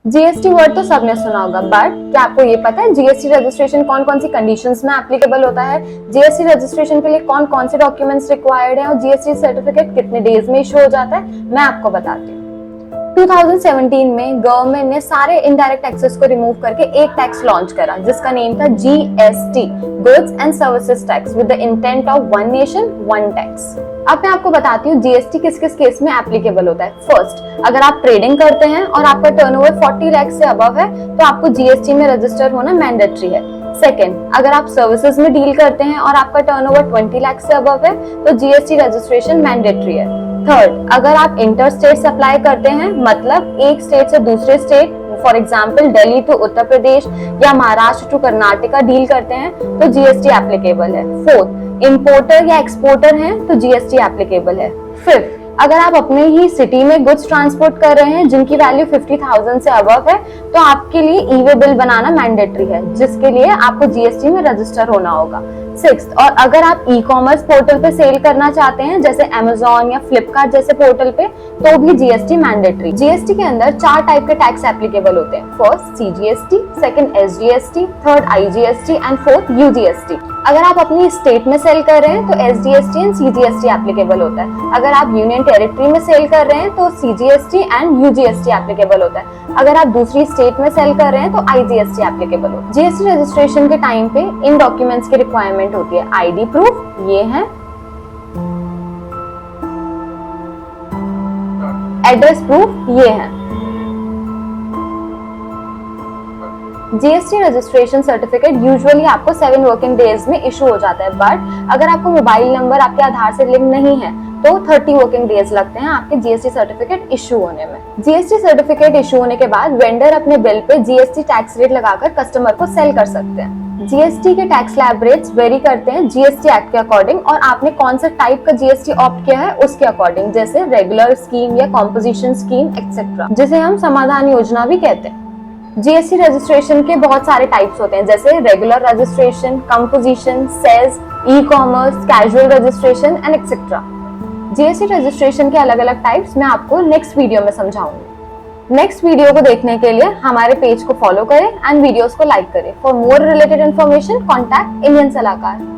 GST word तो सबने सुना होगा, बट क्या आपको ये पता है जीएसटी रजिस्ट्रेशन कौन कौन सी कंडीशंस में एप्लीकेबल होता है? जीएसटी रजिस्ट्रेशन के लिए कौन कौन से डॉक्यूमेंट्स रिक्वायर्ड हैं और जीएसटी सर्टिफिकेट कितने डेज में इशू हो जाता है, मैं आपको बताती हूँ। 2017 में गवर्नमेंट ने सारे इनडायरेक्ट टैक्सेस को रिमूव करके एक टैक्स लॉन्च करा जिसका नेम था GST, goods and services tax, with the intent of one nation one tax. अब मैं आपको बताती हूँ जीएसटी किस किस केस में एप्लीकेबल होता है। फर्स्ट, अगर आप ट्रेडिंग करते हैं और आपका टर्नओवर 40 लाख से अबव है तो आपको जीएसटी में रजिस्टर होना मैंडेटरी है। सेकेंड, अगर आप सर्विसेज में डील करते हैं और आपका टर्नओवर 20 लाख से अबव है तो जीएसटी रजिस्ट्रेशन मैंडेटरी है। थर्ड, अगर आप इंटर स्टेट सप्लाई करते हैं, मतलब एक स्टेट से दूसरे state, for example Delhi to Uttar Pradesh या महाराष्ट्र टू कर्नाटका डील करते हैं तो जीएसटी एप्लीकेबल है। फोर्थ, इंपोर्टर या एक्सपोर्टर हैं तो जीएसटी एप्लीकेबल है। फिफ्थ, अगर आप अपने ही सिटी में गुड्स ट्रांसपोर्ट कर रहे हैं जिनकी वैल्यू 50,000 से अबव है तो आपके लिए ई वे बिल बनाना मैंडेटरी है जिसके लिए आपको जीएसटी में रजिस्टर होना होगा। सिक्स्थ, और अगर आप ई कॉमर्स पोर्टल पे सेल करना चाहते हैं जैसे अमेजोन या फ्लिपकार्ट जैसे पोर्टल पे तो भी जीएसटी मैंडेटरी। जीएसटी के अंदर 4 टाइप के टैक्स एप्लीकेबल होते हैं। First CGST, second SGST, third IGST and fourth यूजीएसटी। अगर आप अपनी स्टेट में सेल कर रहे हैं तो एसजीएसटी एंड सीजीएसटी एप्लीकेबल होता है। अगर आप यूनियन टेरिटरी में सेल कर रहे हैं तो सीजीएसटी एंड यूजीएसटी एप्लीकेबल होता है। अगर आप दूसरी स्टेट में सेल कर रहे हैं तो आईजीएसटी एप्लीकेबल होता है। जीएसटी रजिस्ट्रेशन के टाइम पे इन डॉक्यूमेंट्स की रिक्वायरमेंट होती है। आईडी प्रूफ ये है, एड्रेस प्रूफ ये है। जीएसटी रजिस्ट्रेशन सर्टिफिकेट यूजुअली आपको 7 वर्किंग डेज में इशू हो जाता है, बट अगर आपको मोबाइल नंबर आपके आधार से लिंक नहीं है तो 30 वर्किंग डेज लगते हैं आपके जीएसटी सर्टिफिकेट इशू होने में। जीएसटी सर्टिफिकेट इशू होने के बाद वेंडर अपने bill pay GST tax rate लगाकर कस्टमर को सेल कर सकते हैं। जीएसटी के टैक्स स्लैब रेट्स वेरी करते हैं जीएसटी एक्ट के अकॉर्डिंग और आपने कौन सा टाइप का जीएसटी ऑप्ट किया है उसके अकॉर्डिंग, जैसे रेगुलर स्कीम या कॉम्पोजिशन स्कीम एक्सेट्रा, जिसे हम समाधान योजना भी कहते हैं। जीएसटी रजिस्ट्रेशन के बहुत सारे टाइप्स होते हैं जैसे regular registration, composition, says, e commerce, casual registration and etcetera. GST registration के अलग अलग टाइप्स मैं आपको नेक्स्ट वीडियो में समझाऊंगी। नेक्स्ट वीडियो को देखने के लिए हमारे पेज को फॉलो करें एंड वीडियोस को लाइक करें। For more related information contact Indian सलाहकार।